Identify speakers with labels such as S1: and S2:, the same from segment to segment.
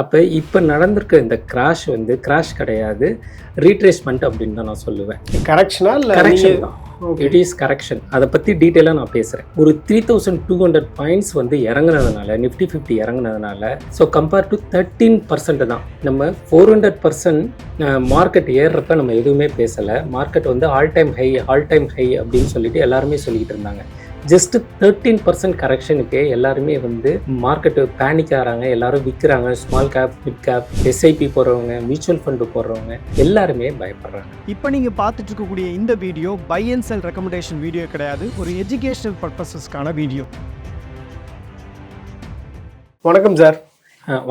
S1: அப்போ இப்போ நடந்திருக்க இந்த கிராஷ் வந்து கிராஷ் கிடையாது, ரீட்ரேஸ்மெண்ட் அப்படின்னு தான் நான் சொல்லுவேன்.
S2: கரெக்ஷனா இல்லை?
S1: கரெக்ஷன் தான், இட் இஸ் கரெக்ஷன். அதை பற்றி டீட்டெயிலாக நான் பேசுகிறேன். ஒரு 3200 பாயிண்ட்ஸ் வந்து இறங்குனதுனால, நிஃப்டி 50 இறங்குனதுனால, ஸோ கம்பேர் டு 13% தான். நம்ம 400% மார்க்கெட் ஏறுறப்ப நம்ம எதுவுமே பேசலை. மார்க்கெட் வந்து ஆல் டைம் ஹை அப்படின்னு சொல்லிட்டு எல்லாருமே சொல்லிக்கிட்டு இருந்தாங்க. ஜஸ்ட் 13% கரெக்ஷனுக்கே எல்லாருமே வந்து மார்க்கெட்டு பேனிக் ஆகிறாங்க, எல்லாரும் விற்கிறாங்க. Small cap, mid cap, SIP போடுறவங்க, மியூச்சுவல் ஃபண்டு போடுறவங்க எல்லாருமே பயப்படுறாங்க.
S2: இப்போ நீங்கள் பார்த்துட்டு இருக்கக்கூடிய இந்த video by and sell recommendation video கிடையாது, ஒரு எஜுகேஷனல் பர்பஸஸ்க்கான வீடியோ. வணக்கம் சார்.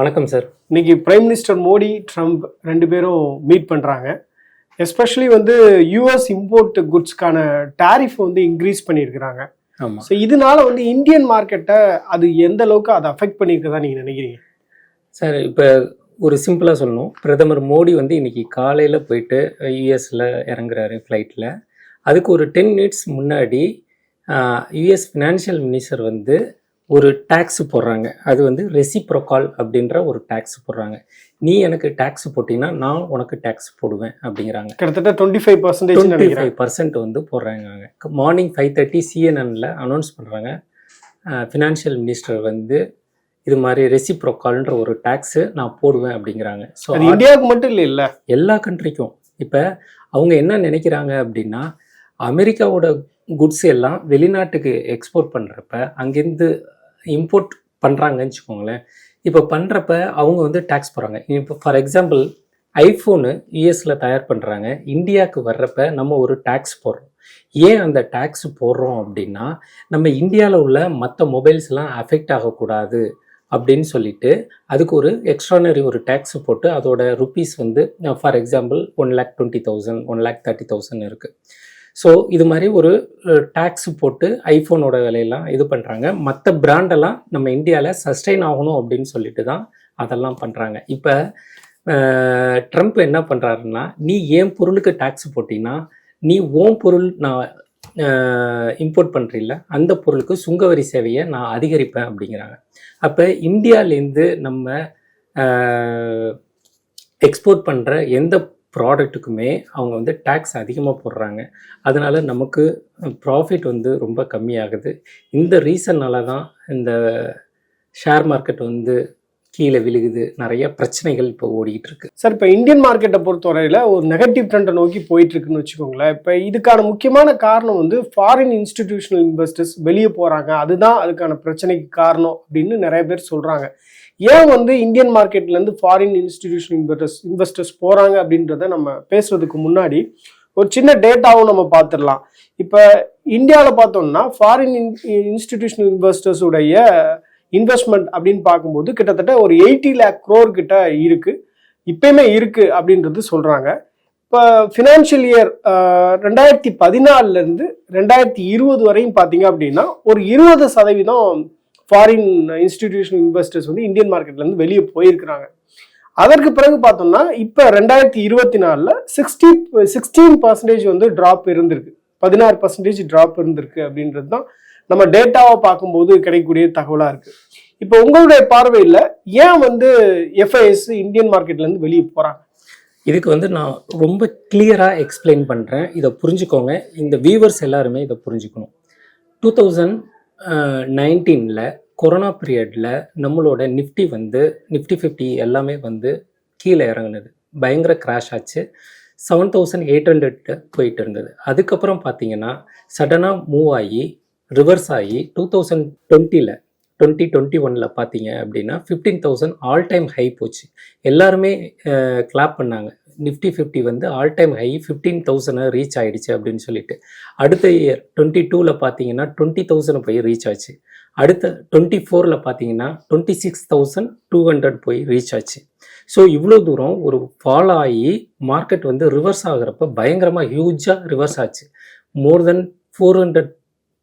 S1: வணக்கம் சார்.
S2: இன்னைக்கு பிரைம் மினிஸ்டர் மோடி, ட்ரம்ப் ரெண்டு பேரும் மீட் பண்ணுறாங்க. எஸ்பெஷலி வந்து யூஎஸ் இம்போர்ட் குட்ஸ்க்கான டாரிஃப் வந்து இன்க்ரீஸ் பண்ணியிருக்கிறாங்க. ஸோ இதனால வந்து இந்தியன் மார்க்கெட்டை அது எந்த அளவுக்கு அதை அஃபெக்ட் பண்ணியிருக்கதா நீங்கள் நினைக்கிறீங்க
S1: சார்? இப்போ ஒரு சிம்பிளாக சொல்லணும், பிரதமர் மோடி வந்து இன்னைக்கு காலையில் போயிட்டு யூஎஸில் இறங்குறாரு ஃப்ளைட்டில். அதுக்கு ஒரு 10 minutes முன்னாடி யூஎஸ் ஃபினான்ஷியல் மினிஸ்டர் வந்து ஒரு டேக்ஸ் போடுறாங்க. அது வந்து ரெசிப்ரோகால் அப்படின்ற ஒரு டேக்ஸ் போடுறாங்க. நீ எனக்கு டேக்ஸ் போட்டிங்கன்னா நான் உனக்கு டேக்ஸ் போடுவேன் அப்படிங்கிறாங்க.
S2: கிட்டத்தட்ட 25%
S1: வந்து போடுறாங்க. மார்னிங் 5:30 CNN அனௌன்ஸ் பண்ணுறாங்க. ஃபினான்ஷியல் மினிஸ்டர் வந்து இது மாதிரி ரெசிப்ரோகால்ன்ற ஒரு டேக்ஸு நான் போடுவேன் அப்படிங்கிறாங்க. ஸோ
S2: இந்தியாவுக்கு மட்டும் இல்லை, எல்லா
S1: கண்ட்ரிக்கும். இப்போ அவங்க என்ன நினைக்கிறாங்க அப்படின்னா, அமெரிக்காவோட குட்ஸ் எல்லாம் வெளிநாட்டுக்கு எக்ஸ்போர்ட் பண்ணுறப்ப அங்கேருந்து இம்போர்ட் பண்ணுறாங்கன்னு வச்சுக்கோங்களேன். இப்போ பண்ணுறப்ப அவங்க வந்து டேக்ஸ் போடுறாங்க. இப்போ ஃபார் எக்ஸாம்பிள் ஐஃபோனு யூஎஸில் தயார் பண்ணுறாங்க, இந்தியாவுக்கு வர்றப்ப நம்ம ஒரு டேக்ஸ் போடுறோம். ஏன் அந்த டேக்ஸ் போடுறோம் அப்படின்னா, நம்ம இந்தியாவில் உள்ள மற்ற மொபைல்ஸ்லாம் அஃபெக்ட் ஆகக்கூடாது அப்படின்னு சொல்லிட்டு அதுக்கு ஒரு எக்ஸ்ட்ரானரி ஒரு டேக்ஸ் போட்டு அதோட ருப்பீஸ் வந்து ஃபார் எக்ஸாம்பிள் 1,20,000 1,30,000 இருக்குது. ஸோ இது மாதிரி ஒரு டேக்ஸ் போட்டு ஐஃபோனோட விலையெல்லாம் இது பண்ணுறாங்க. மற்ற பிராண்டெல்லாம் நம்ம இந்தியாவில் சஸ்டெயின் ஆகணும் அப்படின்னு சொல்லிட்டு தான் அதெல்லாம் பண்ணுறாங்க. இப்போ ட்ரம்ப் என்ன பண்ணுறாருன்னா, நீ ஏன் பொருளுக்கு டேக்ஸ் போட்டிங்கன்னா நீ ஓன் பொருள் நான் இம்போர்ட் பண்ணுறீல்ல, அந்த பொருளுக்கு சுங்கவரி சேவையை நான் அதிகரிப்பேன் அப்படிங்கிறாங்க. அப்போ இந்தியாவிலேருந்து நம்ம எக்ஸ்போர்ட் பண்ணுற எந்த ப்ராடக்ட்டுக்குமே அவங்க வந்து டேக்ஸ் அதிகமாக போடுறாங்க. அதனால் நமக்கு ப்ராஃபிட் வந்து ரொம்ப கம்மியாகுது. இந்த ரீசன்னால தான் இந்த ஷேர் மார்க்கெட் வந்து கீழே விழுகுது. நிறைய பிரச்சனைகள் இப்போ ஓடிக்கிட்டு இருக்கு
S2: சார். இப்போ இந்தியன் மார்க்கெட்டை பொறுத்தவரையில் ஒரு நெகட்டிவ் ட்ரெண்டை நோக்கி போயிட்டு இருக்குன்னு வச்சுக்கோங்களேன். இப்போ இதுக்கான முக்கியமான காரணம் வந்து ஃபாரின் இன்ஸ்டிடியூஷனல் இன்வெஸ்டர்ஸ் வெளியே போகிறாங்க, அதுதான் அதுக்கான பிரச்சனைக்கு காரணம் அப்படின்னு நிறைய பேர் சொல்கிறாங்க. ஏன் வந்து இந்தியன் மார்க்கெட்லேருந்து ஃபாரின் இன்ஸ்டிடியூஷனல் இன்வெஸ்டர்ஸ் போகிறாங்க அப்படின்றத நம்ம பேசுறதுக்கு முன்னாடி ஒரு சின்ன டேட்டாவும் நம்ம பார்த்துடலாம். இப்போ இந்தியாவில் பார்த்தோம்னா ஃபாரின் இன்ஸ்டிடியூஷனல் இன்வெஸ்டர்ஸுடைய இன்வெஸ்ட்மெண்ட் அப்படின்னு பார்க்கும்போது கிட்டத்தட்ட ஒரு 80 lakh crore கிட்ட இருக்குது, இப்பயுமே இருக்குது அப்படின்றது சொல்கிறாங்க. இப்போ ஃபினான்ஷியல் இயர் 2014 2020 வரையும் பார்த்தீங்க அப்படின்னா ஒரு 20% ஃபாரின் இன்ஸ்டிடியூஷனல் இன்வெஸ்டர்ஸ் வந்து இந்தியன் மார்க்கெட்லேருந்து வெளியே போயிருக்கிறாங்க. அதற்கு பிறகு பார்த்தோம்னா இப்போ 2024 16% வந்து ட்ராப் இருந்திருக்கு, 16% ட்ராப் இருந்திருக்கு அப்படின்றது தான் நம்ம டேட்டாவை பார்க்கும்போது கிடைக்கக்கூடிய தகவலாக இருக்குது. இப்போ உங்களுடைய பார்வையில் ஏன் வந்து எஃப்ஐஎஸ் இந்தியன் மார்க்கெட்லேருந்து வெளியே போகிறாங்க?
S1: இதுக்கு வந்து நான் ரொம்ப கிளியராக எக்ஸ்பிளைன் பண்ணுறேன், இதை புரிஞ்சுக்கோங்க. இந்த வியூவர்ஸ் எல்லாருமே இதை புரிஞ்சுக்கணும். 2019 கொரோனா பீரியடில் நம்மளோட நிஃப்டி 50 எல்லாமே வந்து கீழே இறங்குனது, பயங்கர கிராஷ் ஆச்சு. 7,800 போயிட்டு இருந்தது. அதுக்கப்புறம் பார்த்தீங்கன்னா சடனாக மூவ் ஆகி ரிவர்ஸ் ஆகி 2021 பார்த்தீங்க அப்படின்னா 15,000 ஆல் டைம் ஹை போச்சு. எல்லாருமே கிளாப் பண்ணாங்க. நிஃப்டி 50 வந்து ஆல் டைம் ஹை 15,000 ரீச் ஆகிடுச்சு அப்படின்னு சொல்லிட்டு. அடுத்த இயர் 22 பார்த்தீங்கன்னா 20,000 போய் ரீச் ஆச்சு. அடுத்த 24 பார்த்தீங்கன்னா 26,200 போய் ரீச் ஆச்சு. ஸோ இவ்வளோ தூரம் ஒரு ஃபால் ஆகி மார்க்கெட் வந்து ரிவர்ஸ் ஆகிறப்ப பயங்கரமாக ஹியூஜாக ரிவர்ஸ் ஆச்சு. மோர் தென் 400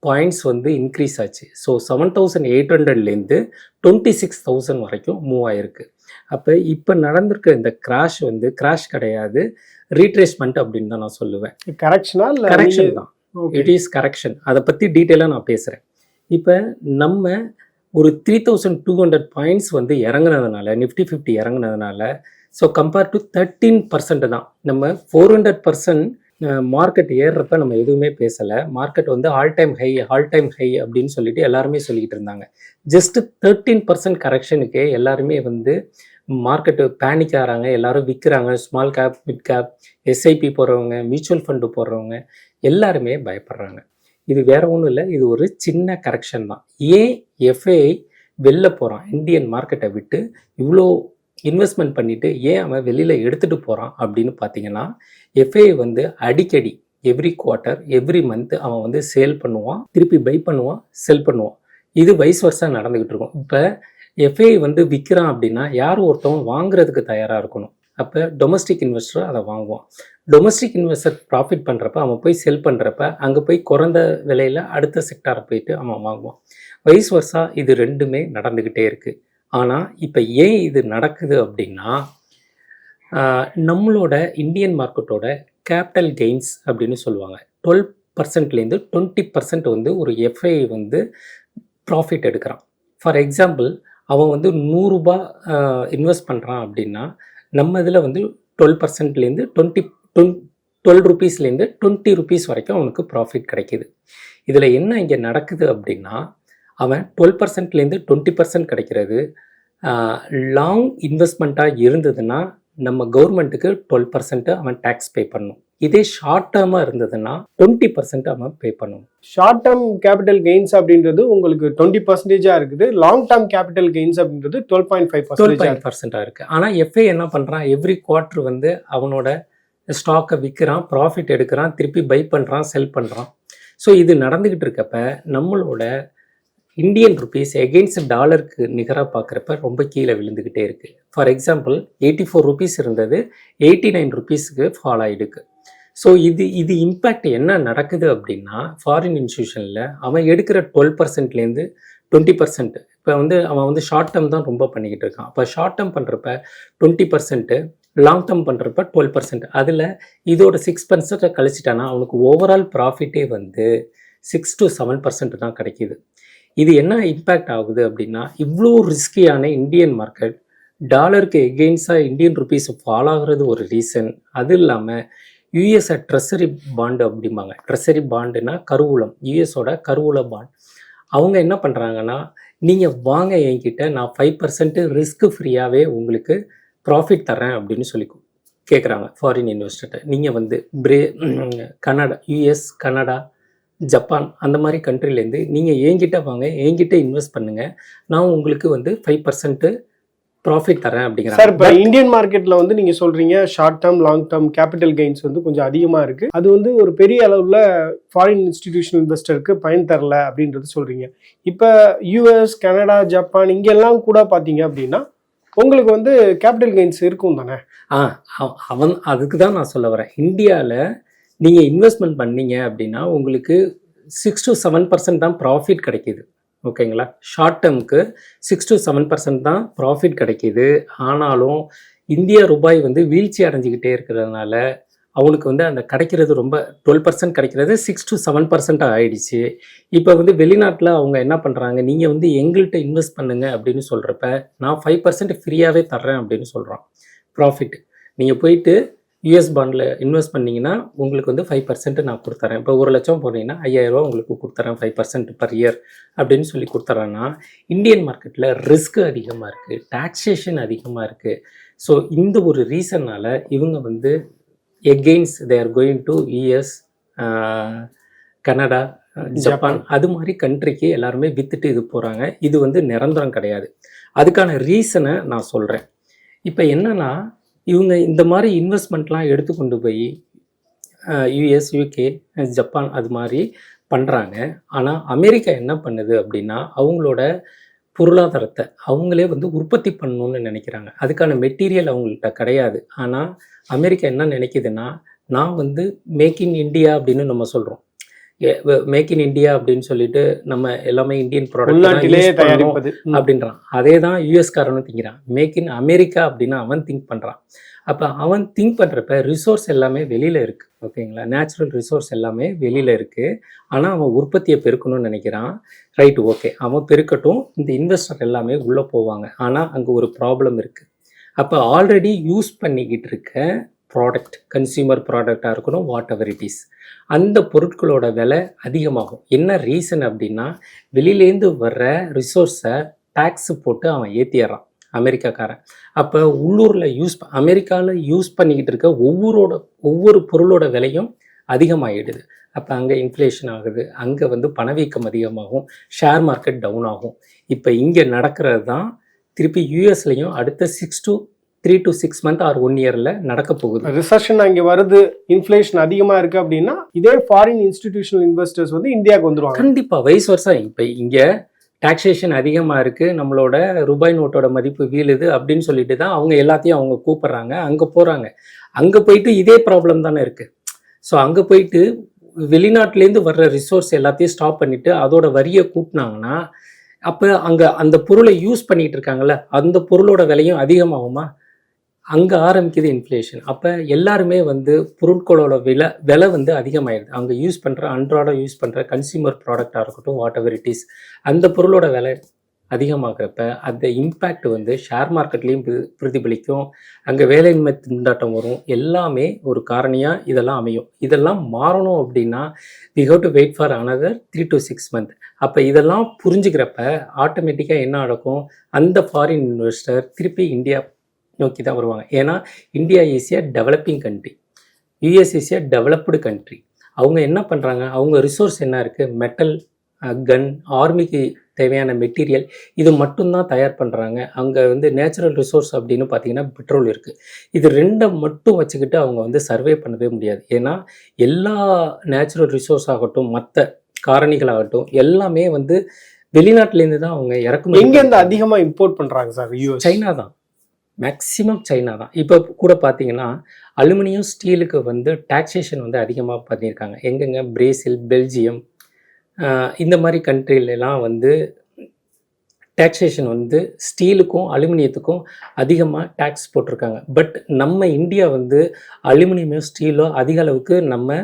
S1: பாயிண்ட்ஸ் வந்து இன்க்ரீஸ் ஆச்சு. ஸோ 7,800லேருந்து 26,000 வரைக்கும் மூவ் ஆகிருக்கு. அப்போ இப்போ நடந்திருக்க இந்த கிராஷ் வந்து கிராஷ் கிடையாது, ரீட்ரேஸ்மெண்ட் அப்படின்னு தான் நான் சொல்லுவேன்.
S2: கரெக்ஷனா இல்லை?
S1: கரெக்ஷன் தான், இட் இஸ் கரெக்ஷன். அதை பற்றி டீட்டெயிலாக நான் பேசுகிறேன். இப்போ நம்ம ஒரு 3200 பாயிண்ட்ஸ் வந்து இறங்குனதுனால, நிஃப்டி 50 இறங்குனதுனால, ஸோ கம்பேர் டு 13% தான். நம்ம 400% மார்க்கெட் ஏறுறப்ப நம்ம எதுவுமே பேசலை. மார்க்கெட் வந்து ஆல் டைம் ஹை அப்படின்னு சொல்லிட்டு எல்லாருமே சொல்லிக்கிட்டு இருந்தாங்க. ஜஸ்ட் 13% கரெக்ஷனுக்கே எல்லாருமே வந்து மார்க்கெட்டு பேனிக் ஆகிறாங்க, எல்லாரும் விற்கிறாங்க. Small cap, mid cap, SIP போடுறவங்க, மியூச்சுவல் ஃபண்டு போடுறவங்க எல்லாருமே பயப்படுறாங்க. இது வேற ஒன்றும் இல்லை, இது ஒரு சின்ன கரெக்ஷன் தான். ஏன் எஃப்ஐ வெளில போகிறான் இந்தியன் மார்க்கெட்டை விட்டு, இவ்வளோ இன்வெஸ்ட்மெண்ட் பண்ணிட்டு ஏன் அவன் வெளியில் எடுத்துகிட்டு போகிறான் அப்படின்னு பார்த்தீங்கன்னா, எஃப்ஐ வந்து அடிக்கடி எவ்ரி குவார்ட்டர், எவ்ரி மந்த் அவன் வந்து சேல் பண்ணுவான், திருப்பி பை பண்ணுவான், செல் பண்ணுவான். இது வைஸ் வர்ஸா நடந்துக்கிட்டு இருக்கும். இப்போ எஃப்ஐ வந்து விற்கிறான் அப்படின்னா யாரும் ஒருத்தவங்க வாங்குறதுக்கு தயாராக இருக்கணும். அப்போ டொமஸ்டிக் இன்வெஸ்டர் அதை வாங்குவான். டொமஸ்டிக் இன்வெஸ்டர் ப்ராஃபிட் பண்ணுறப்ப அவன் போய் செல் பண்ணுறப்ப அங்கே போய் குறைந்த விலையில் அடுத்த செக்டாரை போயிட்டு அவன் வாங்குவான். வைஸ் வர்ஸா இது ரெண்டுமே நடந்துக்கிட்டே இருக்குது. ஆனால் இப்போ ஏன் இது நடக்குது அப்படின்னா, நம்மளோட இந்தியன் மார்க்கெட்டோட கேபிட்டல் கெயின்ஸ் அப்படின்னு சொல்லுவாங்க. 12%லேருந்து 20% வந்து ஒரு எஃப்ஐ வந்து ப்ராஃபிட் எடுக்கிறான். ஃபார் எக்ஸாம்பிள், அவன் வந்து 100 ரூபாய் இன்வெஸ்ட் பண்ணுறான் அப்படின்னா, நம்ம இதில் வந்து 12%லேருந்து 12 ருபீஸ்லேருந்து 20 ருபீஸ் வரைக்கும் அவனுக்கு ப்ராஃபிட் கிடைக்கிது. இதில் என்ன இங்கே நடக்குது அப்படின்னா, அவன் 12%லேருந்து 20% கிடைக்கிறது லாங் இன்வெஸ்ட்மெண்ட்டாக இருந்ததுன்னா நம்ம கவர்மெண்ட்டுக்கு 12% அவன் டேக்ஸ் பே பண்ணணும். இதே ஷார்ட் டேர்மாக இருந்ததுன்னா 20% அவன் பே பண்ணணும்.
S2: ஷார்ட் டேர்ம் கேபிட்டல் கெயின்ஸ் அப்படின்றது உங்களுக்கு 20% இருக்குது. லாங் டேர்ம் கேபிட்டல் கெயின்ஸ் அப்படின்றது 12.5%
S1: இருக்குது. ஆனால் எஃப்ஐ என்ன பண்ணுறான், எவ்ரி குவார்ட்டர் வந்து அவனோட ஸ்டாக்கை விற்கிறான், ப்ராஃபிட் எடுக்கிறான், திருப்பி பை பண்ணுறான், செல் பண்ணுறான். ஸோ இது நடந்துக்கிட்டு இருக்கப்ப நம்மளோட இந்தியன் ருபீஸ் எகெயின்ஸ்ட் டாலருக்கு நிகராக பார்க்குறப்ப ரொம்ப கீழே விழுந்துக்கிட்டே இருக்குது. ஃபார் எக்ஸாம்பிள் 84 ருபீஸ் இருந்தது 89 ருபீஸுக்கு ஃபால் ஆகிடுக்கு. ஸோ இது இம்பேக்ட் என்ன நடக்குது அப்படின்னா, ஃபாரின் இன்ஸ்டியூஷனில் அவன் எடுக்கிற 12%லேருந்து 20%, இப்போ வந்து அவன் வந்து ஷார்ட் டேர்ம் தான் ரொம்ப பண்ணிக்கிட்டு இருக்கான். அப்போ ஷார்ட் டேர்ம் பண்ணுறப்ப 20%, லாங் டேர்ம் பண்ணுறப்ப 12%, அதில் இதோட 6% கழிச்சிட்டானா அவனுக்கு ஓவரால் ப்ராஃபிட்டே வந்து 6 to 7% தான் கிடைக்கிது. இது என்ன இம்பேக்ட் ஆகுது அப்படின்னா, இவ்வளோ ரிஸ்கியான இந்தியன் மார்க்கெட் டாலருக்கு எகெயின்ஸ்டாக இந்தியன் ருபீஸ் ஃபால் ஆகுறது ஒரு ரீசன். அது இல்லாமல் யூஎஸ்ஐ ட்ரெஸரி பாண்டு அப்படிம்பாங்க. ட்ரெஸரி பாண்டுனா கருவூலம், யூஎஸோட கருவூல பாண்ட். அவங்க என்ன பண்ணுறாங்கன்னா, நீங்கள் வாங்க என்கிட்ட, நான் 5% ரிஸ்க் ஃப்ரீயாகவே உங்களுக்கு ப்ராஃபிட் தரேன் அப்படின்னு சொல்லி கேட்குறாங்க ஃபாரின் இன்வெஸ்டர்கிட்ட. நீங்கள் வந்து கனடா, யூஎஸ், கனடா, ஜப்பான் அந்த மாதிரி கண்ட்ரிலேருந்து நீங்கள் என்கிட்ட வாங்க, என்கிட்ட இன்வெஸ்ட் பண்ணுங்கள், நான் உங்களுக்கு வந்து 5% ப்ராஃபிட் தரேன் அப்படிங்கிறாங்க.
S2: சார், இப்போ இந்தியன் மார்க்கெட்டில் வந்து நீங்கள் சொல்கிறீங்க short term, long term capital gains வந்து கொஞ்சம் அதிகமாக இருக்குது. அது வந்து ஒரு பெரிய அளவில் ஃபாரின் இன்ஸ்டிடியூஷனல் இன்வெஸ்டருக்கு பயன் தரல அப்படின்றது சொல்கிறீங்க. இப்போ யூஎஸ், கனடா, ஜப்பான் இங்கெல்லாம் கூட பார்த்தீங்க அப்படின்னா உங்களுக்கு வந்து கேபிட்டல் கெயின்ஸ் இருக்கும் தானே?
S1: அதுக்கு தான் நான் சொல்ல வரேன். இந்தியாவில் நீங்கள் இன்வெஸ்ட்மெண்ட் பண்ணீங்க அப்படின்னா உங்களுக்கு 6 to 7% தான் ப்ராஃபிட் கிடைக்கிது. ஓகேங்களா? ஷார்ட் டேர்முக்கு 6 to 7% தான் ப்ராஃபிட் கிடைக்கிது. ஆனாலும் இந்திய ரூபாய் வந்து வீழ்ச்சி அடைஞ்சிக்கிட்டே இருக்கிறதுனால அவனுக்கு வந்து அந்த கிடைக்கிறது ரொம்ப 12% கிடைக்கிறது 6 to 7% ஆகிடுச்சு. இப்போ வந்து வெளிநாட்டில் அவங்க என்ன பண்ணுறாங்க, நீங்கள் வந்து எங்கள்கிட்ட இன்வெஸ்ட் பண்ணுங்க அப்படின்னு சொல்கிறப்ப நான் 5% ஃப்ரீயாகவே தர்றேன் அப்படின்னு சொல்கிறான் ப்ராஃபிட். நீங்கள் போயிட்டு யூஎஸ் பாண்டில் இன்வெஸ்ட் பண்ணிங்கன்னா உங்களுக்கு வந்து 5% நான் கொடுத்துறேன். இப்போ 1 லட்சம் போனீங்கன்னா 5000 ரூபா உங்களுக்கு கொடுத்துறேன் 5% பர் இயர் அப்படின்னு சொல்லி கொடுத்துறேன்னா, இந்தியன் மார்க்கெட்டில் ரிஸ்க் அதிகமாக இருக்குது, டாக்ஸேஷன் அதிகமாக இருக்குது. ஸோ இந்த ஒரு ரீசனால் இவங்க வந்து against they are going to US, Canada, Japan அது மாதிரி கண்ட்ரிக்கு எல்லாருமே வித்துட்டு இது போகிறாங்க. இது வந்து நிரந்தரம் கிடையாது. அதுக்கான ரீசனை நான் சொல்கிறேன். இப்போ என்னன்னா, இவங்க இந்த மாதிரி இன்வெஸ்ட்மெண்ட்லாம் எடுத்து கொண்டு போய் யூஎஸ், யூகே, ஜப்பான் அது மாதிரி பண்ணுறாங்க. ஆனால் அமெரிக்கா என்ன பண்ணுது அப்படின்னா, அவங்களோட பொருளாதாரத்தை அவங்களே வந்து உற்பத்தி பண்ணணும்னு நினைக்கிறாங்க. அதுக்கான மெட்டீரியல் அவங்கள்ட்ட கிடையாது. ஆனால் அமெரிக்கா என்ன நினைக்குதுன்னா, நான் வந்து மேக் இன் இண்டியா அப்படின்னு நம்ம சொல்கிறோம். மேக் இன் இந்தியா அப்படின்னு சொல்லிட்டு நம்ம எல்லாமே இந்தியன்
S2: உள்நாட்டிலேயே
S1: ப்ராடக்ட்
S2: தயாரிப்பது.
S1: அப்படின்றான். அதே தான் யூஎஸ்காரனும் திங்கிறான். மேக் இன் அமெரிக்கா அப்படின்னு அவன் திங்க் பண்ணுறான். அப்போ அவன் திங்க் பண்ணுறப்ப ரிசோர்ஸ் எல்லாமே வெளியில் இருக்குது. ஓகேங்களா, நேச்சுரல் ரிசோர்ஸ் எல்லாமே வெளியில் இருக்குது. ஆனால் அவன் உற்பத்தியை பெருக்கணும்னு நினைக்கிறான். ரைட்டு, ஓகே, அவன் பெருக்கட்டும், இந்த இன்வெஸ்டர் எல்லாமே உள்ளே போவாங்க. ஆனால் அங்கே ஒரு ப்ராப்ளம் இருக்குது. அப்போ ஆல்ரெடி யூஸ் பண்ணிக்கிட்டு இருக்க ப்ராடக்ட், கன்சியூமர் ப்ராடக்டாக இருக்கணும், வாட் எவர் இட் இஸ், அந்த பொருட்களோட விலை அதிகமாகும். என்ன ரீசன் அப்படின்னா, வெளியிலேருந்து வர்ற ரிசோர்ஸை டேக்ஸு போட்டு அவன் ஏற்றிடுறான் அமெரிக்காக்காரன். அப்போ உள்ளூரில் அமெரிக்காவில் யூஸ் பண்ணிக்கிட்டு இருக்க ஒவ்வொரு பொருளோட விலையும் அதிகமாகிடுது. அப்போ அங்கே இன்ஃப்ளேஷன் ஆகுது, அங்கே வந்து பணவீக்கம் அதிகமாகும், ஷேர் மார்க்கெட் டவுன் ஆகும். இப்போ இங்கே நடக்கிறது தான் திருப்பி யூஎஸ்லையும் அடுத்த 3 to 6 months ஆர் 1 year நடக்க போகுது.
S2: ரிசெஷன் அங்கே வருது, இன்ஃப்ளேஷன் அதிகமாக இருக்குது அப்படின்னா இதே ஃபாரின் இன்ஸ்டிடியூஷனல் இன்வெஸ்டர்ஸ் வந்து இந்தியாவுக்கு வந்துருவாங்க.
S1: கண்டிப்பாக வைஸ் வர்சா. இப்போ இங்கே டாக்ஸேஷன் அதிகமாக இருக்குது, நம்மளோட ரூபாய் நோட்டோட மதிப்பு வீழுது அப்படின்னு சொல்லிட்டு தான் அவங்க எல்லாத்தையும் அவங்க கூப்பிட்றாங்க, அங்கே போகிறாங்க. அங்கே போயிட்டு இதே ப்ராப்ளம் தானே இருக்குது. ஸோ அங்கே போயிட்டு வெளிநாட்டிலேருந்து வர்ற ரிசோர்ஸ் எல்லாத்தையும் ஸ்டாப் பண்ணிவிட்டு அதோட வரியை கூட்டினாங்கன்னா அப்போ அங்கே அந்த பொருளை யூஸ் பண்ணிகிட்டு இருக்காங்கல்ல, அந்த பொருளோட விலையும் அதிகமாகுமா? அங்கே ஆரம்பிக்குது இன்ஃப்ளேஷன். அப்போ எல்லாருமே வந்து பொருட்களோட விலை வந்து அதிகமாகிடுது. அங்கே யூஸ் பண்ணுற அன்றாடம் யூஸ் பண்ணுற கன்சியூமர் ப்ராடக்டாக இருக்கட்டும், வாட் எவர் இட் இஸ், அந்த பொருளோட விலை அதிகமாகிறப்ப அந்த இம்பேக்ட் வந்து ஷேர் மார்க்கெட்லேயும் பிரதிபலிக்கும், அங்கே வேலையின்மை திண்டாட்டம் வரும். எல்லாமே ஒரு காரணியாக இதெல்லாம் அமையும். இதெல்லாம் மாறணும் அப்படின்னா we have to wait for another 3 to 6 months. அப்போ இதெல்லாம் புரிஞ்சுக்கிறப்ப ஆட்டோமேட்டிக்காக என்ன நடக்கும், அந்த ஃபாரின் இன்வெஸ்டர் திருப்பி இந்தியா நோக்கி தான் வருவாங்க. ஏன்னா India is a developing country, US is a developed country. அவங்க என்ன பண்ணுறாங்க, அவங்க ரிசோர்ஸ் என்ன இருக்குது, மெட்டல், கன், ஆர்மிக்கு தேவையான மெட்டீரியல், இது மட்டும்தான் தயார் பண்ணுறாங்க. அங்கே வந்து நேச்சுரல் ரிசோர்ஸ் அப்படின்னு பார்த்தீங்கன்னா பெட்ரோல் இருக்குது. இது ரெண்டை மட்டும் வச்சுக்கிட்டு அவங்க வந்து சர்வே பண்ணவே முடியாது. ஏன்னா எல்லா நேச்சுரல் ரிசோர்ஸ் ஆகட்டும், மற்ற காரணிகளாகட்டும், எல்லாமே வந்து வெளிநாட்டிலேருந்து தான் அவங்க இறக்குமதி.
S2: எங்கேருந்து அதிகமாக இம்போர்ட் பண்ணுறாங்க சார்? யூஎஸ்,
S1: சைனா தான், மேக்ஸிமம் சைனா தான். இப்போ கூட பார்த்தீங்கன்னா அலுமினியம், ஸ்டீலுக்கு வந்து டாக்ஸேஷன் வந்து அதிகமாக பண்ணியிருக்காங்க. எங்கெங்க, பிரேசில், பெல்ஜியம், இந்த மாதிரி கண்ட்ரிலெலாம் வந்து டாக்ஸேஷன் வந்து ஸ்டீலுக்கும் அலுமினியத்துக்கும் அதிகமாக டேக்ஸ் போட்டிருக்காங்க. பட் நம்ம இந்தியா வந்து அலுமினியமோ ஸ்டீலோ அதிக அளவுக்கு நம்ம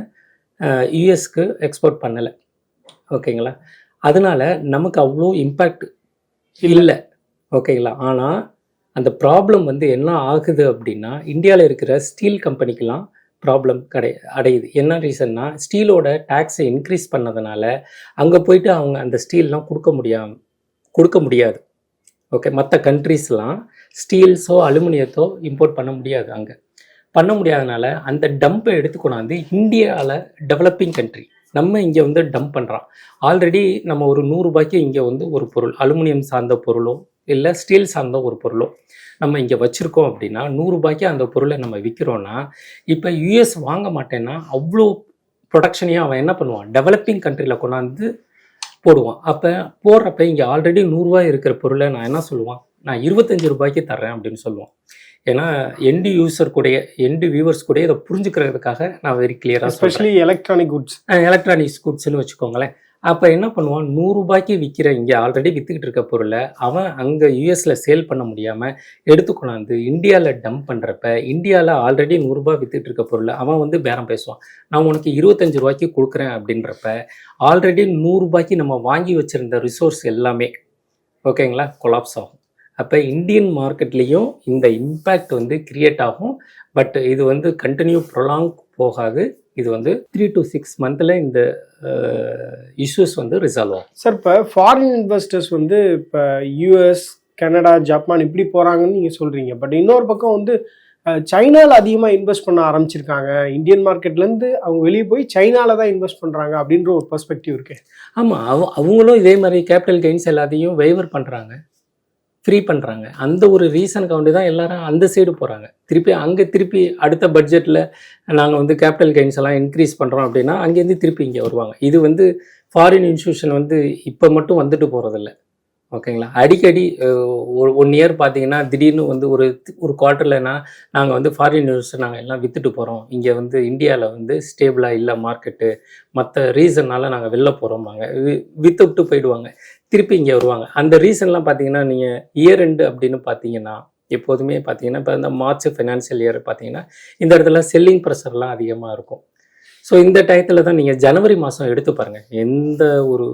S1: யூஎஸ்க்கு எக்ஸ்போர்ட் பண்ணலை. ஓகேங்களா, அதனால நமக்கு அவ்வளோ இம்பேக்ட் இல்லை. ஓகேங்களா, ஆனால் அந்த ப்ராப்ளம் வந்து என்ன ஆகுது அப்படின்னா, இந்தியாவில் இருக்கிற ஸ்டீல் கம்பெனிக்கெலாம் ப்ராப்ளம் அடையுது. என்ன ரீசன்னா, ஸ்டீலோட டேக்ஸை இன்க்ரீஸ் பண்ணதுனால அங்கே போயிட்டு அவங்க அந்த ஸ்டீல்லாம் கொடுக்க முடியாது. ஓகே, மற்ற கண்ட்ரீஸ்லாம் ஸ்டீல்ஸோ அலுமினியத்தோ இம்போர்ட் பண்ண முடியாது. அங்கே பண்ண முடியாதனால அந்த டம்பை எடுத்துக்கொண்டாந்து இந்தியாவில் டெவலப்பிங் கண்ட்ரி நம்ம இங்கே வந்து டம்ப் பண்ணுறான். ஆல்ரெடி நம்ம ஒரு 100 ரூபாய்க்கு இங்கே வந்து ஒரு பொருள், அலுமினியம் சார்ந்த பொருளோ இல்லை ஸ்டீல் சார்ந்த ஒரு பொருளோ நம்ம இங்கே வச்சுருக்கோம் அப்படின்னா 100 ரூபாய்க்கு அந்த பொருளை நம்ம விற்கிறோன்னா, இப்போ யூஎஸ் வாங்க மாட்டேன்னா அவ்வளோ ப்ரொடக்ஷனையும் அவன் என்ன பண்ணுவான், டெவலப்பிங் கண்ட்ரியில் கொண்டாந்து போடுவான். அப்போ போடுறப்ப இங்கே ஆல்ரெடி 100 ரூபாய் இருக்கிற பொருளை நான் என்ன சொல்லுவான், நான் 25 ரூபாய்க்கு தர்றேன் அப்படின்னு சொல்லுவான். ஏன்னா எண்டு வியூவர்ஸ் கூட இதை புரிஞ்சுக்கிறதுக்காக நான் வெரி கிளியராக,
S2: எஸ்பெஷலி எலக்ட்ரானிக்ஸ்
S1: குட்ஸ்ன்னு வச்சுக்கோங்களேன். அப்போ என்ன பண்ணுவான், 100 ரூபாய்க்கு விற்கிற இங்கே ஆல்ரெடி விற்றுக்கிட்டு இருக்க பொருளை அவன் அங்கே யூஎஸில் சேல் பண்ண முடியாமல் எடுத்துக்கொண்டாந்து இந்தியாவில் டம்ப் பண்ணுறப்ப, இந்தியாவில் ஆல்ரெடி 100 ரூபாய் விற்றுக்கிட்டு இருக்க பொருளை அவன் வந்து பேரம் பேசுவான். நான் உனக்கு 25 ரூபாய்க்கு கொடுக்குறேன் அப்படின்றப்ப ஆல்ரெடி 100 ரூபாய்க்கு நம்ம வாங்கி வச்சுருந்த ரிசோர்ஸ் எல்லாமே ஓகேங்களா கொலாப்ஸ் ஆகும். அப்போ இந்தியன் மார்க்கெட்லேயும் இந்த இம்பேக்ட் வந்து கிரியேட் ஆகும். பட் இது வந்து கண்டினியூ ப்ரொலாங் போகாது. இது வந்து 3 to 6 months இந்த இஷ்யூஸ் வந்து ரிசால்வ் ஆகும்.
S2: சார், இப்போ ஃபாரின் இன்வெஸ்டர்ஸ் வந்து இப்போ யூஎஸ், கனடா, ஜப்பான் இப்படி போகிறாங்கன்னு நீங்கள் சொல்கிறீங்க. பட் இன்னொரு பக்கம் வந்து சைனாவில் அதிகமாக இன்வெஸ்ட் பண்ண ஆரம்பிச்சிருக்காங்க. இந்தியன் மார்க்கெட்லேருந்து அவங்க வெளியே போய் சைனாவில் தான் இன்வெஸ்ட் பண்ணுறாங்க அப்படின்ற ஒரு பெர்ஸ்பெக்டிவ் இருக்குது.
S1: ஆமாம், அவங்களும் இதே மாதிரி கேபிட்டல் கெயின்ஸ் எல்லாத்தையும் வெய்வர் பண்ணுறாங்க, ஃப்ரீ பண்ணுறாங்க. அந்த ஒரு ரீசனுக்கு வேண்டி தான் எல்லாரும் அந்த சைடு போகிறாங்க. திருப்பி அடுத்த பட்ஜெட்டில் நாங்கள் வந்து கேபிட்டல் கெயின்ஸ் எல்லாம் இன்க்ரீஸ் பண்ணுறோம் அப்படின்னா அங்கேருந்து திருப்பி இங்கே வருவாங்க. இது வந்து ஃபாரின் இன்ஸ்டியூஷன் வந்து இப்போ மட்டும் வந்துட்டு போகிறதில்ல. ஓகேங்களா. அடிக்கடி ஒரு 1 இயர் பார்த்தீங்கன்னா திடீர்னு வந்து ஒரு குவார்ட்டர்லனா நாங்கள் வந்து ஃபாரின் இன்வெஸ்டர் நாங்கள் எல்லாம் வித்துட்டு போகிறோம், இங்கே வந்து இந்தியாவில் வந்து ஸ்டேபிளாக இல்லை மார்க்கெட்டு, மற்ற ரீசன்னால நாங்கள் வெளில போகிறோம்பாங்க, விட்டு போயிடுவாங்க, திருப்பி இங்கே வருவாங்க. அந்த ரீசன்லாம் பார்த்தீங்கன்னா நீங்கள் இயர் எண்டு அப்படின்னு பார்த்தீங்கன்னா எப்போதுமே பார்த்தீங்கன்னா இப்போ இந்த மார்ச் ஃபைனான்சியல் இயர் பார்த்தீங்கன்னா இந்த இடத்துல செல்லிங் ப்ரெஷர்லாம் அதிகமாக இருக்கும். ஸோ இந்த டயத்தில் தான் நீங்கள் ஜனவரி மாதம் எடுத்து பாருங்கள், எந்த ஒரு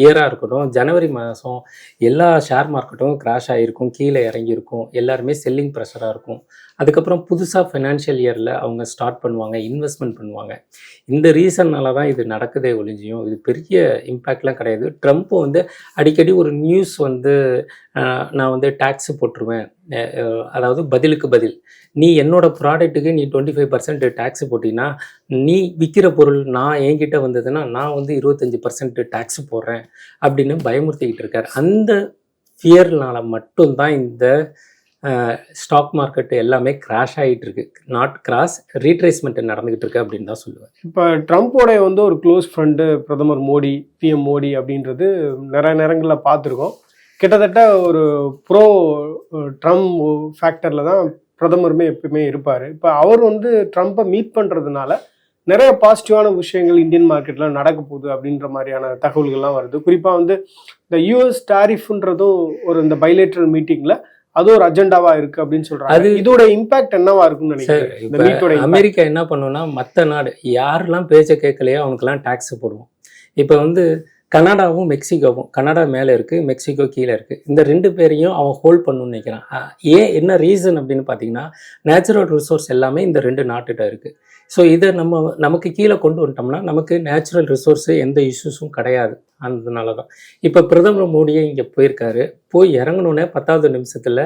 S1: இயராக இருக்கட்டும், ஜனவரி மாதம் எல்லா ஷேர் மார்க்கெட்டும் கிராஷ் ஆகிருக்கும், கீழே இறங்கியிருக்கும், எல்லாருமே செல்லிங் ப்ரெஷராக இருக்கும். அதுக்கப்புறம் புதுசாக ஃபைனான்ஷியல் இயரில் அவங்க ஸ்டார்ட் பண்ணுவாங்க, இன்வெஸ்ட்மெண்ட் பண்ணுவாங்க. இந்த ரீசன்னால தான் இது நடக்குதே ஒழிஞ்சியும் இது பெரிய இம்பேக்ட்லாம் கிடையாது. ட்ரம்ப் வந்து அடிக்கடி ஒரு நியூஸ் வந்து நான் வந்து டேக்ஸ் போட்டுருவேன், அதாவது பதிலுக்கு பதில் நீ என்னோட ப்ராடக்ட்டுக்கு நீ 25% டேக்ஸ் போட்டிங்கன்னா நீ விற்கிற பொருள் நான் என்கிட்ட வந்ததுன்னா நான் வந்து 25% டேக்ஸ் போடுறேன் அப்படின்னு பயமுறுத்திக்கிட்டு இருக்கார். அந்த ஃபியர்னால மட்டும்தான் இந்த ஸ்டாக் மார்க்கெட் எல்லாமே கிராஷ் ஆகிட்டு இருக்கு, நாட் கிராஷ், ரீட்ரேஸ்மெண்ட் நடந்துகிட்டு இருக்கு அப்படின்னு தான் சொல்லுவேன்.
S2: இப்போ ட்ரம்ப்போடைய வந்து ஒரு க்ளோஸ் ஃப்ரெண்டு பிரதமர் மோடி, பிஎம் மோடி அப்படின்றது நிறைய நேரங்களில் பார்த்துருக்கோம். கிட்டத்தட்ட ஒரு ப்ரோ ட்ரம்ப் ஃபேக்டரில் தான் பிரதமருமே எப்பவுமே இருப்பார். இப்போ அவர் வந்து ட்ரம்ப்பை மீட் பண்ணுறதுனால நிறைய பாசிட்டிவான விஷயங்கள் இந்தியன் மார்க்கெட்டில் நடக்க போகுது அப்படின்ற மாதிரியான தகவல்கள்லாம் வருது. குறிப்பாக வந்து இந்த யூஎஸ் டாரிஃப்ன்றதும் ஒரு இந்த பைலேட்ரல் மீட்டிங்கில் அது ஒரு அஜெண்டாவா இருக்கு அப்படின்னு சொல்றாங்க. அது இதோட இம்பாக்ட் என்னவா இருக்கும்னு நினைக்கிறேன்.
S1: அமெரிக்கா என்ன பண்ணுவோம்னா மற்ற நாடு யாரெல்லாம் பேச்ச கேட்கலையோ அவனுக்கெல்லாம் டாக்ஸ் போடுவோம். இப்போ வந்து கனடாவும் மெக்சிகோவும், கனடா மேலே இருக்குது, மெக்சிகோ கீழே இருக்குது, இந்த 2 பேரையும் அவன் ஹோல்ட் பண்ணணும்னு நினைக்கிறான். ஏன், என்ன ரீசன் அப்படின்னு பார்த்தீங்கன்னா நேச்சுரல் ரிசோர்ஸ் எல்லாமே இந்த 2 நாட்டுகிட்ட இருக்குது. ஸோ இதை நமக்கு கீழே கொண்டு வந்துட்டோம்னா நமக்கு நேச்சுரல் ரிசோர்ஸு எந்த இஷ்யூஸும் கிடையாது. அதனால தான் இப்போ பிரதமர் மோடியே இங்கே போயிருக்காரு, போய் இறங்கணுன்னே 10வது நிமிஷத்தில்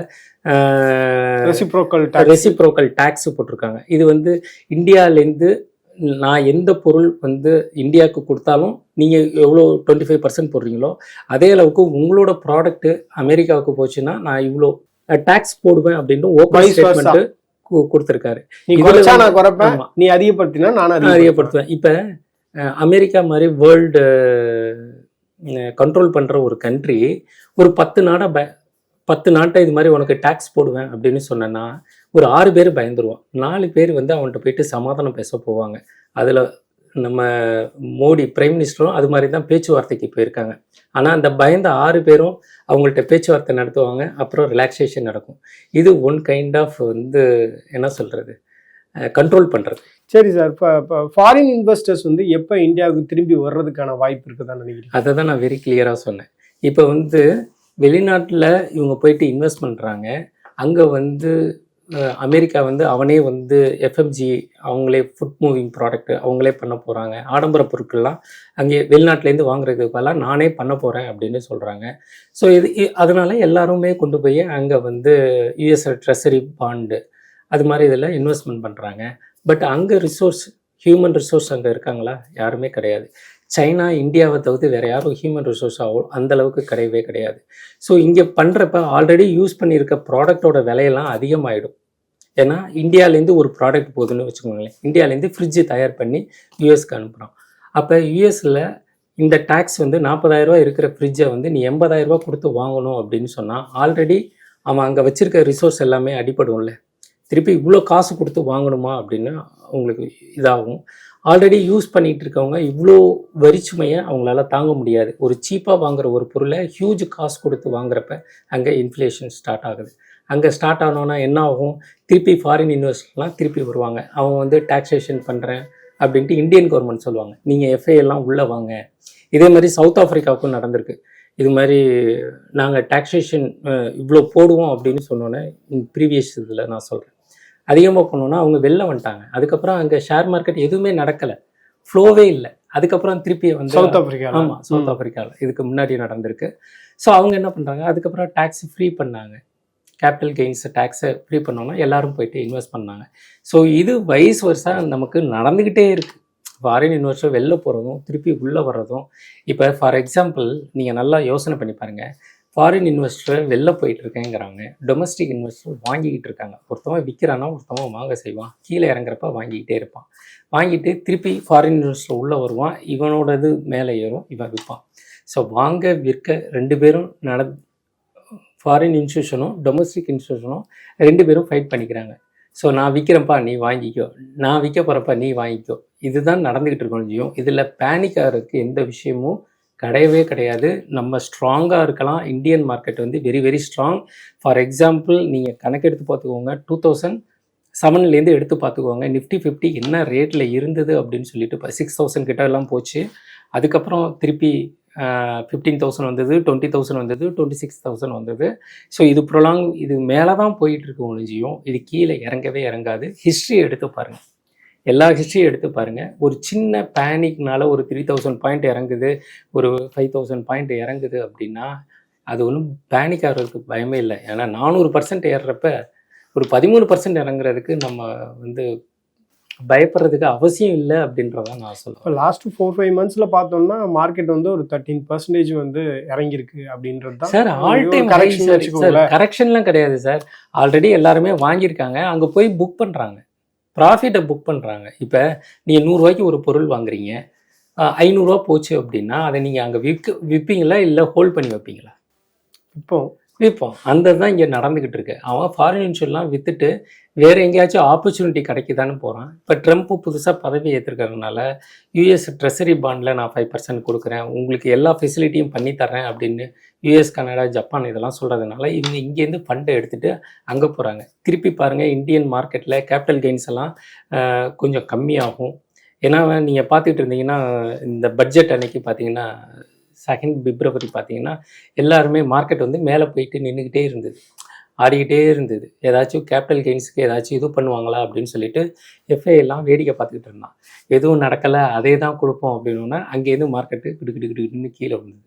S1: ரெசிப்ரோக்கல் டேக்ஸ் போட்டிருக்காங்க. இது வந்து இந்தியாவிலேருந்து நான் எந்த பொருள் வந்து இந்தியாவுக்கு கொடுத்தாலும் நீங்கள் எவ்வளோ 25% போடுறீங்களோ அதே அளவுக்கு உங்களோட ப்ராடக்ட்டு அமெரிக்காவுக்கு போச்சுன்னா நான் இவ்வளோ டேக்ஸ் போடுவேன் அப்படின்னு ஓப்பன் ஸ்டேட்மெண்ட்டு கொடுத்துருக்காரு.
S2: நீ அதிகப்படுத்தினா நான்
S1: அதிகப்படுத்துவேன். இப்போ அமெரிக்கா மாதிரி வேர்ல்டு கண்ட்ரோல் பண்ணுற ஒரு கண்ட்ரி ஒரு 10 நாட்டை இது மாதிரி உனக்கு டேக்ஸ் போடுவேன் அப்படின்னு சொன்னேன்னா ஒரு 6 பேர் பயந்துருவான், 4 பேர் வந்து அவன்கிட்ட போயிட்டு சமாதானம் பேச போவாங்க. அதில் நம்ம மோடி பிரைம் மினிஸ்டரும் அது மாதிரி தான் பேச்சுவார்த்தைக்கு போயிருக்காங்க. ஆனால் அந்த பயந்த 6 பேரும் அவங்கள்ட்ட பேச்சுவார்த்தை நடத்துவாங்க, அப்புறம் ரிலாக்ஸேஷன் நடக்கும். இது ஒன் கைண்ட் ஆஃப் வந்து என்ன சொல்கிறது, கண்ட்ரோல் பண்ணுறது.
S2: சரி சார், இப்போ ஃபாரின் இன்வெஸ்டர்ஸ் வந்து எப்போ இந்தியாவுக்கு திரும்பி வர்றதுக்கான வாய்ப்பு இருக்குதான்னு நினைக்கிறேன்.
S1: அதை தான் நான் வெரி கிளியராக சொன்னேன். இப்போ வந்து வெளிநாட்டில் இவங்க போயிட்டு இன்வெஸ்ட் பண்ணுறாங்க, அங்கே வந்து அமெரிக்கா வந்து அவனே வந்து எஃப்எம்ஜி அவங்களே ஃபுட் மூவிங் ப்ராடக்ட் அவங்களே பண்ண போகிறாங்க, ஆடம்பர பொருட்கள்லாம் அங்கே வெளிநாட்டிலேருந்து வாங்குறதுக்கு பதிலாக நானே பண்ண போகிறேன் அப்படின்னு சொல்கிறாங்க. ஸோ அதனால எல்லாருமே கொண்டு போய் அங்கே வந்து யூஎஸ் ட்ரெஸரி பாண்டு அது மாதிரி இதில் இன்வெஸ்ட்மெண்ட் பண்ணுறாங்க. பட் அங்கே ஹியூமன் ரிசோர்ஸ் அங்கே இருக்காங்களா? யாருமே கிடையாது. சைனா, இந்தியாவை தவிர்த்து வேறு யாரும் ஹியூமன் ரிசோர்ஸ் அந்தளவுக்கு கிடையவே கிடையாது. ஸோ இங்கே பண்ணுறப்ப ஆல்ரெடி யூஸ் பண்ணியிருக்க ப்ராடக்டோட விலையெல்லாம் அதிகமாகிடும். ஏன்னா இந்தியாவிலேருந்து ஒரு ப்ராடக்ட் போகுதுன்னு வச்சுக்கோங்களேன், இந்தியாவிலேருந்து ஃப்ரிட்ஜு தயார் பண்ணி யூஎஸ்க்கு அனுப்புகிறோம். அப்போ யூஎஸில் இந்த டேக்ஸ் வந்து 40,000 இருக்கிற ஃப்ரிட்ஜை வந்து நீ 80,000 கொடுத்து வாங்கணும் அப்படின்னு சொன்னால் ஆல்ரெடி அவன் அங்கே வச்சுருக்க ரிசோர்ஸ் எல்லாமே அடிபடும்ல, திருப்பி இவ்வளோ காசு கொடுத்து வாங்கணுமா அப்படின்னு அவங்களுக்கு இதாகும். ஆல்ரெடி யூஸ் பண்ணிகிட்டு இருக்கவங்க இவ்வளோ வரிச்சுமையை அவங்களால தாங்க முடியாது. ஒரு சீப்பாக வாங்குகிற ஒரு பொருளை ஹியூஜ் காசு கொடுத்து வாங்குறப்ப அங்கே இன்ஃப்ளேஷன் ஸ்டார்ட் ஆகுது. அங்கே ஸ்டார்ட் ஆனோன்னா என்ன ஆகும், திருப்பி ஃபாரின் இன்வெஸ்டர்லாம் திருப்பி வருவாங்க. அவங்க வந்து டாக்ஸேஷன் பண்ணுறேன் அப்படின்ட்டு இந்தியன் கவர்மெண்ட் சொல்லுவாங்க, நீங்கள் எஃப்ஐஎல்லாம் உள்ளே வாங்க. இதே மாதிரி சவுத் ஆஃப்ரிக்காவுக்கும் நடந்திருக்கு. இது மாதிரி நாங்கள் டாக்ஸேஷன் இவ்வளோ போடுவோம் அப்படின்னு சொன்னோன்னே ப்ரீவியஸ் இதில் நான் சொல்கிறேன், அதிகமாக பண்ணோன்னா அவங்க வெளில வந்துட்டாங்க. அதுக்கப்புறம் அங்கே ஷேர் மார்க்கெட் எதுவுமே நடக்கலை, ஃப்ளோவே இல்லை. அதுக்கப்புறம் திருப்பி வந்து
S2: சவுத் ஆஃப்ரிக்கா,
S1: ஆமாம் சவுத் ஆஃப்ரிக்காவில் இதுக்கு முன்னாடி நடந்திருக்கு. ஸோ அவங்க என்ன பண்ணுறாங்க, அதுக்கப்புறம் டேக்ஸ் ஃப்ரீ பண்ணாங்க, கேபிட்டல் கெயின்ஸ் டேக்ஸை ஃப்ரீ பண்ணோன்னா எல்லாரும் போயிட்டு இன்வெஸ்ட் பண்ணாங்க. ஸோ இது வயசு வருஷம் நமக்கு நடந்துக்கிட்டே இருக்குது. ஃபாரின் இன்வெஸ்டர் வெளில போகிறதும் திருப்பி உள்ளே வர்றதும். இப்போ ஃபார் எக்ஸாம்பிள் நீங்கள் நல்லா யோசனை பண்ணி பாருங்கள், ஃபாரின் இன்வெஸ்டர் வெளில போயிட்டுருக்கேங்கிறாங்க, டொமஸ்டிக் இன்வெஸ்டர் வாங்கிக்கிட்டு இருக்காங்க. ஒருத்தவன் விற்கிறானா ஒருத்தவன் வாங்க செய்வான், கீழே இறங்குறப்ப வாங்கிக்கிட்டே இருப்பான். வாங்கிட்டு திருப்பி ஃபாரின் இன்வெஸ்டர் உள்ளே வருவான், இவனோடது மேலே ஏறும், இவன் விற்பான். ஸோ வாங்க விற்க 2 பேரும் ஃபாரின் இன்ஸ்டியூஷனும் டொமஸ்டிக் இன்ஸ்டியூஷனும் 2 பேரும் ஃபைட் பண்ணிக்கிறாங்க. ஸோ நான் விற்கிறேன்ப்பா நீ வாங்கிக்கோ, நான் விற்க போகிறப்பா நீ வாங்கிக்கோ. இதுதான் நடந்துக்கிட்டு இருக்கணும். இதில் பேனிக் ஆகிறதுக்கு எந்த விஷயமும் கிடையவே கிடையாது. நம்ம ஸ்ட்ராங்காக இருக்கலாம். இந்தியன் மார்க்கெட் வந்து very very strong. For example நீங்கள் கணக்கெடுத்து பார்த்துக்கோங்க, 2007 எடுத்து பார்த்துக்கோங்க, நிஃப்டி 50 என்ன ரேட்டில் இருந்தது அப்படின்னு சொல்லிட்டு இப்போ 6000 கிட்ட எல்லாம் போச்சு. அதுக்கப்புறம் திருப்பி 15,000 வந்தது, 20,000 வந்தது, 26,000 வந்தது. ஸோ இது இது மேலே தான் போயிட்டுருக்கு ஒழிஞ்சியும் இது கீழே இறங்கவே இறங்காது. ஹிஸ்ட்ரி எடுத்து பாருங்கள், எல்லா ஹிஸ்ட்ரியும் எடுத்து பாருங்கள். ஒரு சின்ன பேனிக்னால ஒரு 3000 பாயிண்ட் இறங்குது, ஒரு 5000 பாயிண்ட் இறங்குது அப்படின்னா அது ஒன்றும் பேனிக் ஆகிறதுக்கு பயமே இல்லை. ஏன்னா 400% ஏறுறப்ப ஒரு 13% இறங்குறதுக்கு நம்ம வந்து பயப்படுறதுக்கு அவசியம் இல்லை அப்படின்றதான் நான் சொல்லுவேன்.
S2: லாஸ்ட் 4-5 மந்த்ஸில் பார்த்தோம்னா மார்க்கெட் வந்து ஒரு 13% வந்து இறங்கியிருக்கு அப்படின்றது தான்
S1: சார். ஆல் டைம் கரெக்ஷன்லாம் கிடையாது சார். ஆல்ரெடி எல்லாருமே வாங்கியிருக்காங்க, அங்கே போய் புக் பண்ணுறாங்க, ப்ராஃபிட்டை புக் பண்ணுறாங்க. இப்போ நீங்கள் 100 ரூபாய்க்கு ஒரு பொருள் வாங்குறீங்க, 500 ரூபா போச்சு அப்படின்னா அதை நீங்கள் அங்கே விற்பீங்களா இல்லை ஹோல்ட் பண்ணி வைப்பீங்களா? விற்போம். அந்த தான் இங்கே நடந்துக்கிட்டு இருக்கு. அவன் ஃபாரின் இன்சூரன்ஸ்லாம் விற்றுட்டு வேறு எங்கேயாச்சும் ஆப்பர்ச்சுனிட்டி கிடைக்குதான்னு போகிறான். இப்போ ட்ரம்ப் புதுசாக பதவி ஏற்றுக்கிறதுனால யூஎஸ் ட்ரெஸரி பாண்டில் நான் 5% கொடுக்குறேன், உங்களுக்கு எல்லா ஃபெசிலிட்டியும் பண்ணித்தரேன் அப்படின்னு யூஎஸ், கனடா, ஜப்பான் இதெல்லாம் சொல்கிறதுனால இவங்க இங்கேருந்து ஃபண்டை எடுத்துகிட்டு அங்கே போகிறாங்க. திருப்பி பாருங்கள், இந்தியன் மார்க்கெட்டில் கேபிட்டல் கெயின்ஸ் எல்லாம் கொஞ்சம் கம்மியாகும். ஏன்னா நீங்கள் பார்த்துக்கிட்டு இருந்தீங்கன்னா இந்த பட்ஜெட் அன்னைக்கு பார்த்தீங்கன்னா 2 பிப்ரவரி பார்த்தீங்கன்னா எல்லாருமே மார்க்கெட் வந்து மேலே போயிட்டு நின்றுக்கிட்டே இருந்தது, ஆடிக்கிட்டே இருந்தது. ஏதாச்சும் கேபிட்டல் கெயின்ஸுக்கு ஏதாச்சும் இது பண்ணுவாங்களா அப்படின்னு சொல்லிட்டு எஃப்ஐ எல்லாம் வேடிக்கை பார்த்துக்கிட்டு இருந்தான். எதுவும் நடக்கலை, அதே தான் கொடுப்போம் அப்படின்னா அங்கேருந்து மார்க்கெட்டு கிடுக்கிட்டு கீழே வந்தது.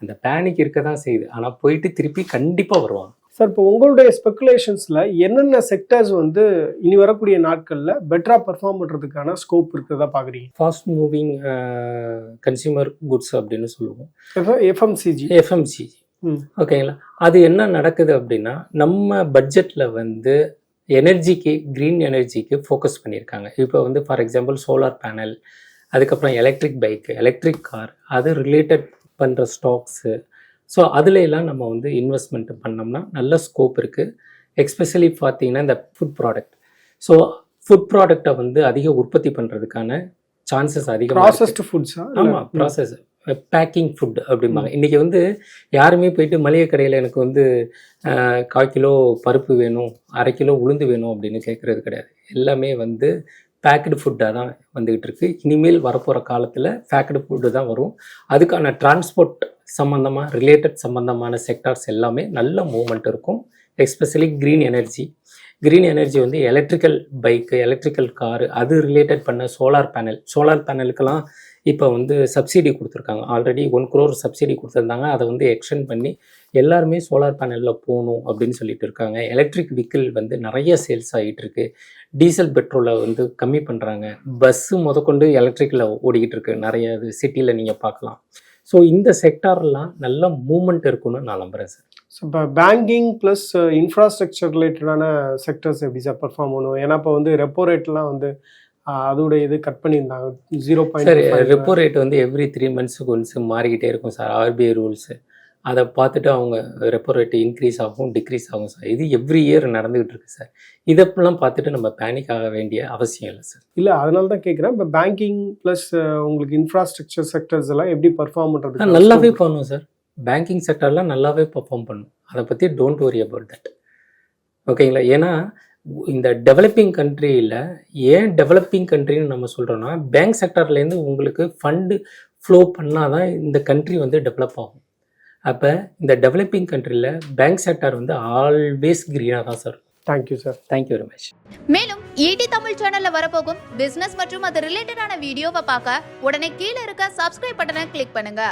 S1: அந்த பேனிக் இருக்க தான் செய்யுது, ஆனால் போயிட்டு திருப்பி கண்டிப்பாக வருவாங்க.
S2: சார், இப்போ உங்களுடைய ஸ்பெகுலேஷன்ஸில் என்னென்ன செக்டர்ஸ் வந்து இனி வரக்கூடிய நாட்களில் பெட்டராக பெர்ஃபார்ம் பண்ணுறதுக்கான ஸ்கோப் இருக்கிறதா பார்க்குறீங்க?
S1: ஃபாஸ்ட் மூவிங் கன்சியூமர் குட்ஸ் அப்படின்னு சொல்லுவோம், எஃப்எம்சிஜி. ஓகேங்களா? அது என்ன நடக்குது அப்படின்னா நம்ம பட்ஜெட்டில் வந்து எனர்ஜிக்கு, க்ரீன் எனர்ஜிக்கு ஃபோக்கஸ் பண்ணியிருக்காங்க. இப்போ வந்து ஃபார் எக்ஸாம்பிள் சோலார் பேனல், அதுக்கப்புறம் எலக்ட்ரிக் பைக்கு, எலக்ட்ரிக் கார், அது ரிலேட்டட் பண்ணுற ஸ்டாக்ஸு. ஸோ அதில் எல்லாம் நம்ம வந்து இன்வெஸ்ட்மெண்ட் பண்ணோம்னா நல்ல ஸ்கோப் இருக்குது. எஸ்பெஷலி பார்த்தீங்கன்னா இந்த ஃபுட் ப்ராடக்ட். ஸோ ஃபுட் ப்ராடக்டை வந்து அதிக உற்பத்தி பண்ணுறதுக்கான சான்சஸ் அதிகம்.
S2: ப்ராசஸ்டு ஃபுட்ஸா?
S1: ஆமாம், ப்ராசஸ் பேக்கிங் ஃபுட் அப்படிம்பாங்க. இன்றைக்கி வந்து யாருமே போயிட்டு மளிகை கடையில் எனக்கு வந்து 1/4 கிலோ பருப்பு வேணும், 1/2 கிலோ உளுந்து வேணும் அப்படின்னு கேட்குறது கிடையாது. எல்லாமே வந்து பேக்கடு ஃபுட்டாக தான் வந்துக்கிட்டு இருக்குது. இனிமேல் வரப்போகிற காலத்தில் பேக்கடு ஃபுட்டு தான் வரும். அதுக்கான டிரான்ஸ்போர்ட் சம்மந்தமாக ரிலேட்டட் சம்மந்தமான செக்டார்ஸ் எல்லாமே நல்ல மூவ்மெண்ட் இருக்கும். எஸ்பெஷலி க்ரீன் எனர்ஜி வந்து எலக்ட்ரிக்கல் பைக்கு, எலக்ட்ரிக்கல் காரு, அது ரிலேட்டட் பண்ண சோலார் பேனலுக்கெல்லாம் இப்போ வந்து சப்சிடி கொடுத்துருக்காங்க. ஆல்ரெடி 1 crore சப்சிடி கொடுத்துருந்தாங்க, அதை வந்து எக்ஸ்டெண்ட் பண்ணி எல்லாருமே சோலார் பேனலில் போகணும் அப்படின்னு சொல்லிட்டு இருக்காங்க. எலக்ட்ரிக் வெஹிக்கிள் வந்து நிறைய சேல்ஸ் ஆகிட்டு இருக்கு. டீசல் பெட்ரோலை வந்து கம்மி பண்ணுறாங்க. பஸ்ஸு முதற்கொண்டு எலக்ட்ரிக்கில் ஓடிக்கிட்டு இருக்கு, நிறைய இது சிட்டியில் நீங்கள் பார்க்கலாம். ஸோ இந்த செக்டார்லாம் நல்ல மூவ்மெண்ட் இருக்குன்னு நான் நம்புகிறேன் சார்.
S2: ஸோ இப்போ பேங்கிங் ப்ளஸ் இன்ஃப்ராஸ்ட்ரக்சர் ரிலேட்டடான செக்டர்ஸ் எப்படி சார் பெர்ஃபார்ம் பண்ணுவோம்? ஏன்னா இப்போ வந்து ரெப்போ ரேட்லாம் வந்து அதோட இது கட் பண்ணியிருந்தாங்க 0.5.
S1: சார், ரெப்போ ரேட் வந்து எவ்ரி 3 monthsக்கு ஒன்ஸ் மாறிக்கிட்டே இருக்கும் சார். ஆர்பிஐ ரூல்ஸு அதை பார்த்துட்டு அவங்க ரெப்போ ரேட்டு இன்க்ரீஸ் ஆகும், டிக்ரீஸ் ஆகும் சார். இது எவ்ரி இயர் நடந்துகிட்டு இருக்கு சார். இதெல்லாம் பார்த்துட்டு நம்ம பேனிக் ஆக வேண்டிய அவசியம் இல்லை சார்.
S2: இல்லை, அதனால தான் கேட்குறேன். இப்போ பேங்கிங் ப்ளஸ் உங்களுக்கு இன்ஃப்ராஸ்ட்ரக்சர் செக்டர்ஸ் எல்லாம் எப்படி பர்ஃபார்ம் பண்ணுறது?
S1: நல்லாவே பண்ணும் சார். பேங்கிங் செக்டர்லாம் நல்லாவே பர்ஃபார்ம் பண்ணும். அதை பற்றி டோன்ட் வரி அபவுட் தட். ஓகேங்களா? ஏன்னா இந்த டெவலப்பிங் கண்ட்ரியில் ஏன் டெவலப்பிங் கண்ட்ரின்னு நம்ம சொல்கிறோன்னா, பேங்க் செக்டர்லேருந்து உங்களுக்கு ஃபண்டு ஃப்ளோ பண்ணால் தான் இந்த கண்ட்ரி வந்து டெவலப் ஆகும். அப்போ இந்த டெவலப்பிங் கண்ட்ரியில் பேங்க் செக்டர் வந்து ஆல்வேஸ் க்ரீனாக தான் sir.
S2: Thank you sir.
S1: Thank you very much.
S3: மேலும் ஈடி தமிழ் சேனல்ல வரப்போகும் பிசினஸ் மற்றும் அது ரிலேட்டடான வீடியோவை பார்க்க உடனே கீழே இருக்க சப்ஸ்கிரைப் பட்டனை கிளிக் பண்ணுங்க.